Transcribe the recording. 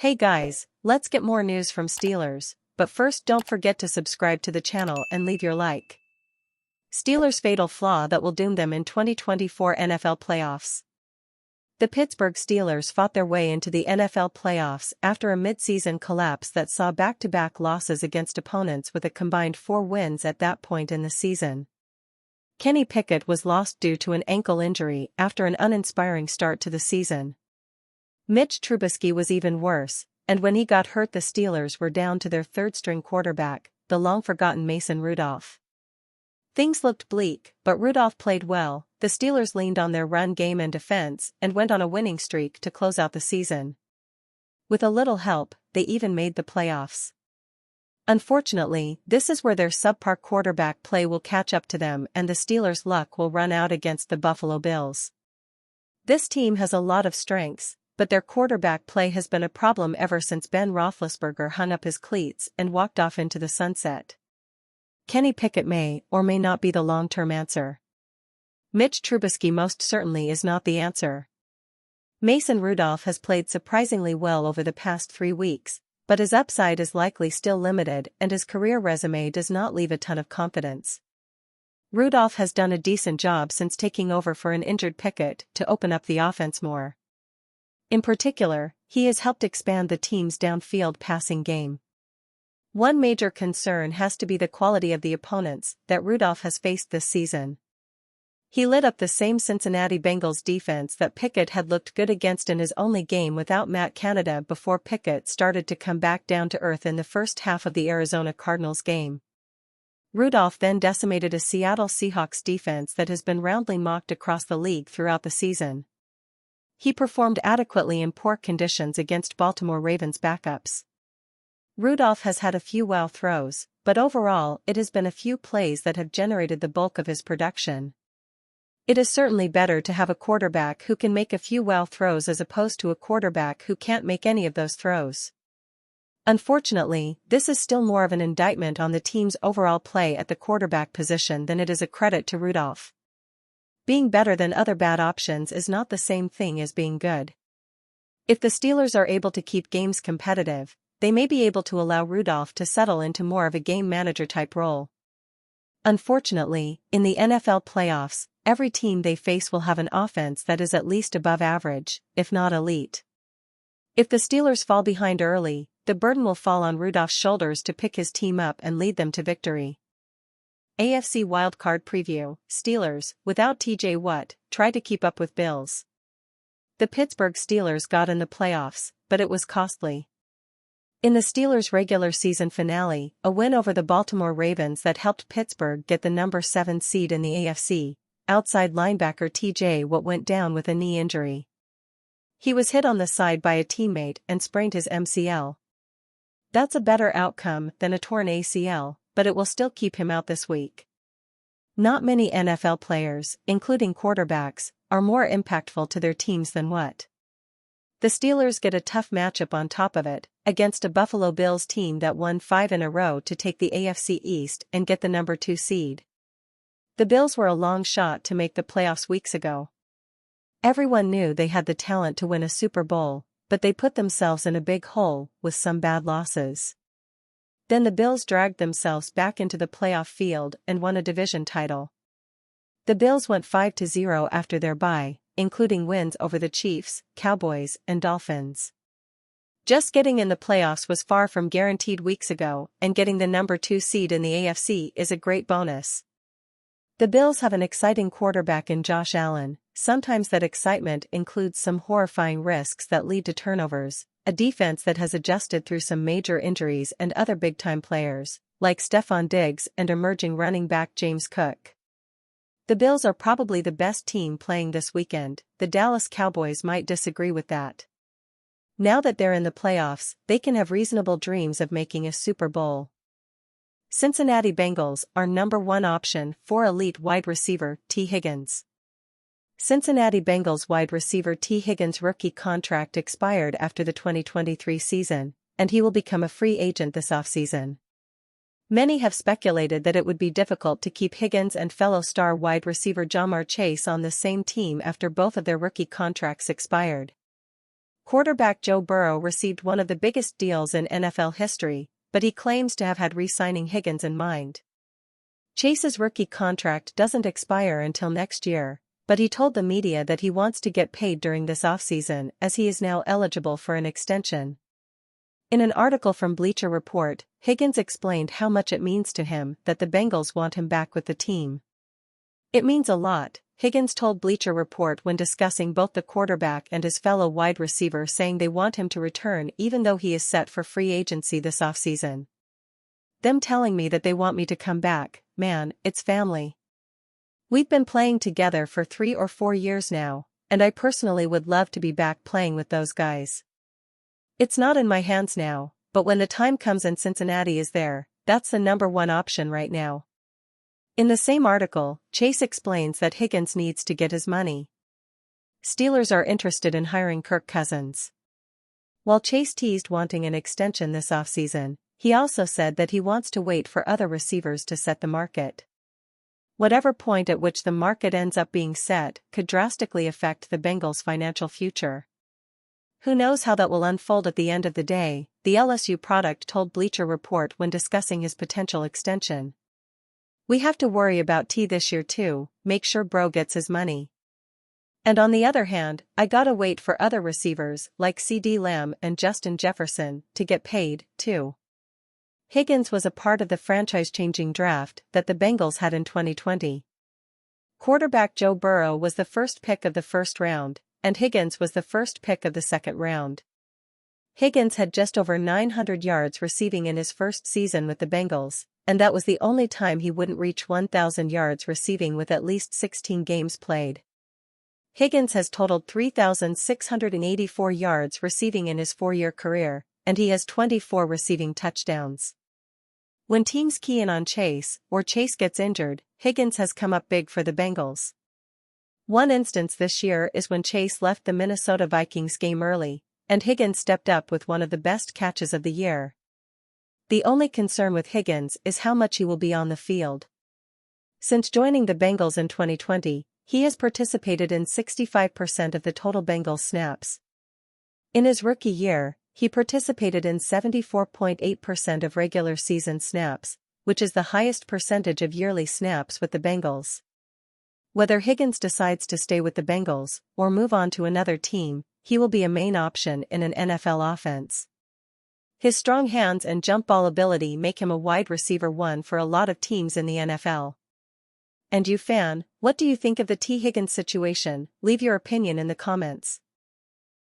Hey guys, let's get more news from Steelers, but first don't forget to subscribe to the channel and leave your like. Steelers' fatal flaw that will doom them in 2024 NFL playoffs. The Pittsburgh Steelers fought their way into the NFL playoffs after a mid-season collapse that saw back-to-back losses against opponents with a combined 4 wins at that point in the season. Kenny Pickett was lost due to an ankle injury after an uninspiring start to the season. Mitch Trubisky was even worse, and when he got hurt the Steelers were down to their third-string quarterback, the long-forgotten Mason Rudolph. Things looked bleak, but Rudolph played well. The Steelers leaned on their run game and defense and went on a winning streak to close out the season. With a little help, they even made the playoffs. Unfortunately, this is where their subpar quarterback play will catch up to them and the Steelers' luck will run out against the Buffalo Bills. This team has a lot of strengths, but their quarterback play has been a problem ever since Ben Roethlisberger hung up his cleats and walked off into the sunset. Kenny Pickett may or may not be the long-term answer. Mitch Trubisky most certainly is not the answer. Mason Rudolph has played surprisingly well over the past 3 weeks, but his upside is likely still limited and his career resume does not leave a ton of confidence. Rudolph has done a decent job since taking over for an injured Pickett to open up the offense more. In particular, he has helped expand the team's downfield passing game. One major concern has to be the quality of the opponents that Rudolph has faced this season. He lit up the same Cincinnati Bengals defense that Pickett had looked good against in his only game without Matt Canada before Pickett started to come back down to earth in the first half of the Arizona Cardinals game. Rudolph then decimated a Seattle Seahawks defense that has been roundly mocked across the league throughout the season. He performed adequately in poor conditions against Baltimore Ravens backups. Rudolph has had a few wow throws, but overall it has been a few plays that have generated the bulk of his production. It is certainly better to have a quarterback who can make a few wow throws as opposed to a quarterback who can't make any of those throws. Unfortunately, this is still more of an indictment on the team's overall play at the quarterback position than it is a credit to Rudolph. Being better than other bad options is not the same thing as being good. If the Steelers are able to keep games competitive, they may be able to allow Rudolph to settle into more of a game manager type role. Unfortunately, in the NFL playoffs, every team they face will have an offense that is at least above average, if not elite. If the Steelers fall behind early, the burden will fall on Rudolph's shoulders to pick his team up and lead them to victory. AFC Wildcard preview: Steelers, without TJ Watt, try to keep up with Bills. The Pittsburgh Steelers got in the playoffs, but it was costly. In the Steelers' regular season finale, a win over the Baltimore Ravens that helped Pittsburgh get the number 7 seed in the AFC, outside linebacker TJ Watt went down with a knee injury. He was hit on the side by a teammate and sprained his MCL. That's a better outcome than a torn ACL, but it will still keep him out this week. Not many NFL players, including quarterbacks, are more impactful to their teams than Watt. The Steelers get a tough matchup on top of it, against a Buffalo Bills team that won 5 in a row to take the AFC East and get the number 2 seed. The Bills were a long shot to make the playoffs weeks ago. Everyone knew they had the talent to win a Super Bowl, but they put themselves in a big hole with some bad losses. Then the Bills dragged themselves back into the playoff field and won a division title. The Bills went 5-0 after their bye, including wins over the Chiefs, Cowboys, and Dolphins. Just getting in the playoffs was far from guaranteed weeks ago, and getting the number 2 seed in the AFC is a great bonus. The Bills have an exciting quarterback in Josh Allen. Sometimes that excitement includes some horrifying risks that lead to turnovers, a defense that has adjusted through some major injuries and other big-time players, like Stephon Diggs and emerging running back James Cook. The Bills are probably the best team playing this weekend. The Dallas Cowboys might disagree with that. Now that they're in the playoffs, they can have reasonable dreams of making a Super Bowl. Cincinnati Bengals are number 1 option for elite wide receiver T. Higgins. Cincinnati Bengals wide receiver T. Higgins' rookie contract expired after the 2023 season, and he will become a free agent this offseason. Many have speculated that it would be difficult to keep Higgins and fellow star wide receiver Ja'Marr Chase on the same team after both of their rookie contracts expired. Quarterback Joe Burrow received one of the biggest deals in NFL history, but he claims to have had re-signing Higgins in mind. Chase's rookie contract doesn't expire until next year, but he told the media that he wants to get paid during this offseason as he is now eligible for an extension. In an article from Bleacher Report, Higgins explained how much it means to him that the Bengals want him back with the team. "It means a lot," Higgins told Bleacher Report when discussing both the quarterback and his fellow wide receiver, saying they want him to return even though he is set for free agency this offseason. "Them telling me that they want me to come back, man, it's family. We've been playing together for 3 or 4 years now, and I personally would love to be back playing with those guys. It's not in my hands now, but when the time comes and Cincinnati is there, that's the #1 option right now." In the same article, Chase explains that Higgins needs to get his money. Steelers are interested in hiring Kirk Cousins. While Chase teased wanting an extension this offseason, he also said that he wants to wait for other receivers to set the market. Whatever point at which the market ends up being set could drastically affect the Bengals' financial future. Who knows how that will unfold at the end of the day, the LSU product told Bleacher Report when discussing his potential extension. "We have to worry about T this year too, make sure bro gets his money. And on the other hand, I gotta wait for other receivers like CD Lamb and Justin Jefferson to get paid, too." Higgins was a part of the franchise-changing draft that the Bengals had in 2020. Quarterback Joe Burrow was the first pick of the first round, and Higgins was the first pick of the second round. Higgins had just over 900 yards receiving in his first season with the Bengals, and that was the only time he wouldn't reach 1,000 yards receiving with at least 16 games played. Higgins has totaled 3,684 yards receiving in his 4-year career, and he has 24 receiving touchdowns. When teams key in on Chase, or Chase gets injured, Higgins has come up big for the Bengals. One instance this year is when Chase left the Minnesota Vikings game early, and Higgins stepped up with one of the best catches of the year. The only concern with Higgins is how much he will be on the field. Since joining the Bengals in 2020, he has participated in 65% of the total Bengals snaps. In his rookie year, he participated in 74.8% of regular season snaps, which is the highest percentage of yearly snaps with the Bengals. Whether Higgins decides to stay with the Bengals or move on to another team, he will be a main option in an NFL offense. His strong hands and jump ball ability make him a wide receiver 1 for a lot of teams in the NFL. And you fan, what do you think of the T. Higgins situation? Leave your opinion in the comments.